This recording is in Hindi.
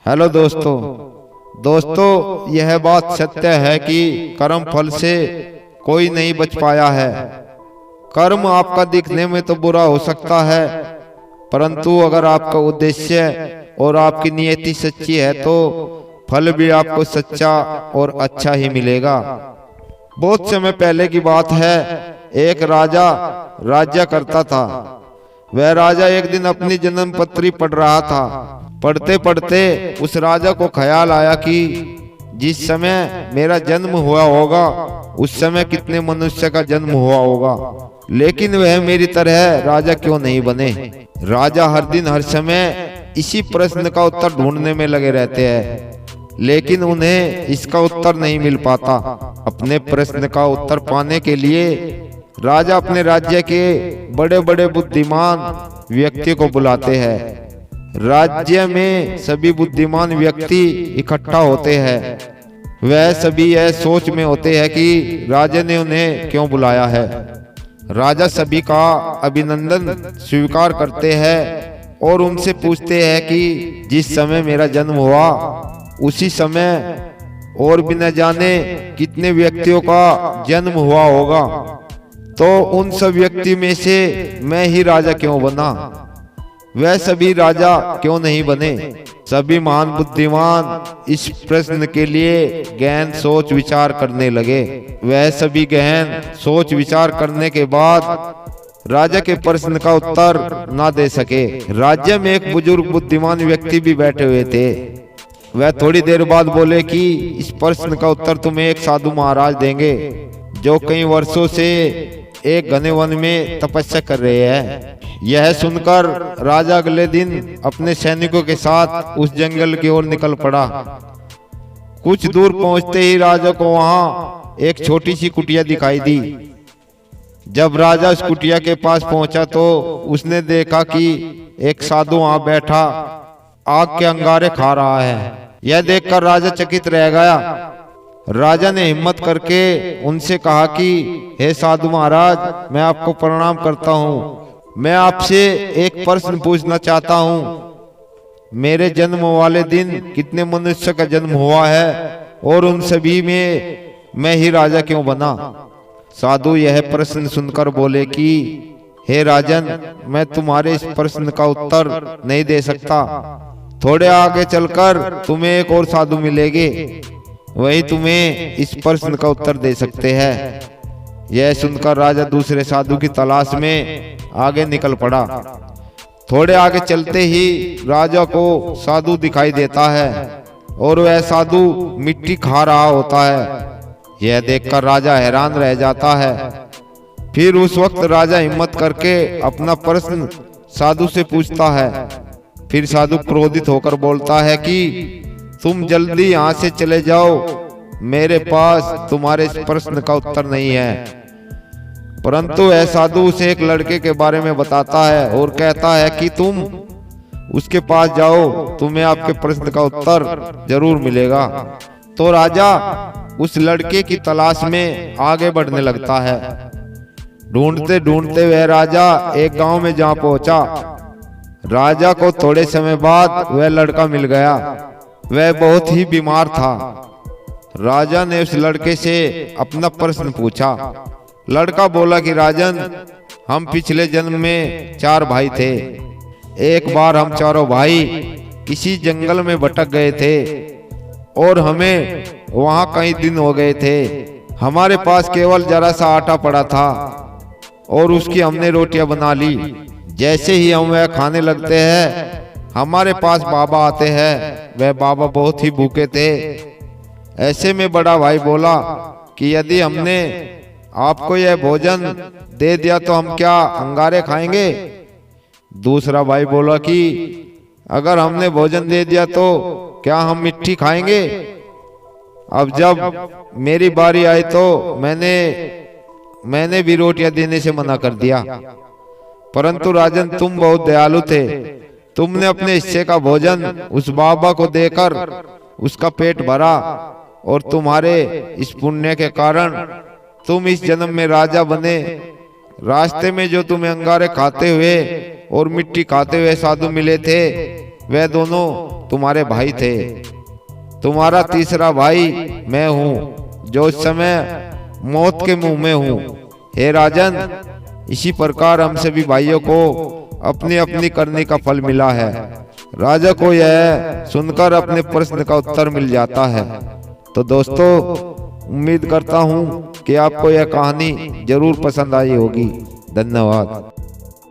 हेलो दोस्तों, यह बात सत्य है कि कर्म फल से कोई नहीं बच पाया है। कर्म आपका दिखने में तो बुरा हो सकता है, परंतु अगर आपका उद्देश्य और आपकी नियति सच्ची है तो फल भी आपको सच्चा और अच्छा ही मिलेगा। बहुत समय पहले की बात है, एक राजा राज्य करता था। वह राजा एक दिन अपनी जन्म पत्री पढ़ रहा था। पढ़ते पढ़ते उस राजा को ख्याल आया कि जिस समय मेरा जन्म हुआ होगा उस समय कितने मनुष्य का जन्म हुआ होगा, लेकिन वह मेरी तरह राजा क्यों नहीं बने। राजा हर दिन हर समय इसी प्रश्न का उत्तर ढूंढने में लगे रहते हैं, लेकिन उन्हें इसका उत्तर नहीं मिल पाता। अपने प्रश्न का उत्तर पाने के लिए राजा अपने राज्य के बड़े बड़े बुद्धिमान व्यक्ति को बुलाते हैं। राज्य में सभी बुद्धिमान व्यक्ति इकट्ठा होते हैं। वह सभी यह सोच में होते हैं कि राजा ने उन्हें क्यों बुलाया है। राजा सभी का अभिनंदन स्वीकार करते हैं और उनसे पूछते हैं कि जिस समय मेरा जन्म हुआ उसी समय और भी न जाने कितने व्यक्तियों का जन्म हुआ होगा, तो उन सब व्यक्ति में से मैं ही राजा क्यों बना। वह सभी राजा क्यों नहीं बने। सभी महान बुद्धिमान इस प्रश्न के लिए गहन सोच विचार करने लगे। वह सभी गहन सोच विचार करने के बाद राजा के प्रश्न का उत्तर ना दे सके। राज्य में एक बुजुर्ग बुद्धिमान व्यक्ति भी बैठे हुए थे। वह थोड़ी देर बाद बोले कि इस प्रश्न का उत्तर तुम्हें एक साधु महाराज देंगे, जो कई वर्षों से एक घने वन में तपस्या कर रहे हैं। यह सुनकर राजा अगले दिन अपने सैनिकों के साथ उस जंगल की ओर निकल पड़ा। कुछ दूर पहुंचते ही राजा को वहां एक छोटी सी कुटिया दिखाई दी। जब राजा उस कुटिया के पास पहुंचा तो उसने देखा कि एक साधु वहां बैठा आग के अंगारे खा रहा है। यह देखकर राजा चकित रह गया। राजा ने हिम्मत करके उनसे कहा कि हे साधु महाराज, मैं आपको प्रणाम करता हूँ। मैं आपसे एक प्रश्न पूछना चाहता हूँ। मेरे जन्म वाले दिन कितने मनुष्य का जन्म हुआ है और उन सभी में मैं ही राजा क्यों बना। साधु यह प्रश्न सुनकर बोले कि हे राजन, मैं तुम्हारे इस प्रश्न का उत्तर नहीं दे सकता। थोड़े आगे चलकर तुम्हें एक और साधु मिलेंगे, वही तुम्हें इस प्रश्न का उत्तर दे सकते हैं। यह सुनकर राजा दूसरे साधु की तलाश में आगे निकल पड़ा। थोड़े आगे चलते ही राजा को साधु दिखाई देता है और वह साधु मिट्टी खा रहा होता है। यह देखकर राजा हैरान रह जाता है। फिर उस वक्त राजा हिम्मत करके अपना प्रश्न साधु से पूछता है। फिर साधु क्रोधित होकर बोलता है कि तुम जल्दी यहाँ से चले जाओ, मेरे पास तुम्हारे इस प्रश्न का उत्तर नहीं है। परंतु वह साधु उसे एक लड़के के बारे में बताता है और कहता है कि तुम उसके पास जाओ, तुम्हें आपके प्रश्न का उत्तर जरूर मिलेगा। तो राजा उस लड़के की तलाश में आगे बढ़ने लगता है। ढूंढते ढूंढते वह राजा एक गांव में जा पहुंचा। राजा को थोड़े समय बाद वह लड़का मिल गया। वह बहुत ही बीमार था। राजा ने उस लड़के से अपना प्रश्न पूछा। लड़का बोला कि राजन, हम पिछले जन्म में 4 भाई थे। एक बार हम चारों भाई किसी जंगल में भटक गए थे और हमें वहां कई दिन हो गए थे। हमारे पास केवल जरा सा आटा पड़ा था और उसकी हमने रोटियां बना ली। जैसे ही हम वह खाने लगते हैं, हमारे पास बाबा आते हैं। वह बाबा बहुत ही भूखे थे। ऐसे में बड़ा भाई बोला कि यदि हमने आपको यह भोजन दे दिया तो हम क्या अंगारे खाएंगे। दूसरा भाई बोला कि अगर हमने भोजन दे दिया तो क्या हम मिट्टी खाएंगे। अब जब मेरी बारी आई तो मैंने भी रोटियां देने से मना कर दिया। परंतु राजन, तुम बहुत दयालु थे। तुमने अपने हिस्से का भोजन उस बाबा को देकर उसका पेट भरा और तुम्हारे इस पुण्य के कारण तुम इस जन्म में राजा बने। रास्ते में जो तुम्हें अंगारे खाते हुए और मिट्टी खाते हुए साधु मिले थे, वे दोनों तुम्हारे भाई थे। तुम्हारा तीसरा भाई मैं हूँ, जो इस समय मौत के मुंह में हूँ। हे राजन, इसी प्रकार हम सभी भाइयों को अपनी अपनी करने का फल मिला है। राजा को यह सुनकर अपने प्रश्न का उत्तर मिल जाता है। तो दोस्तों, उम्मीद करता हूँ कि आपको यह कहानी जरूर पसंद आई होगी। धन्यवाद।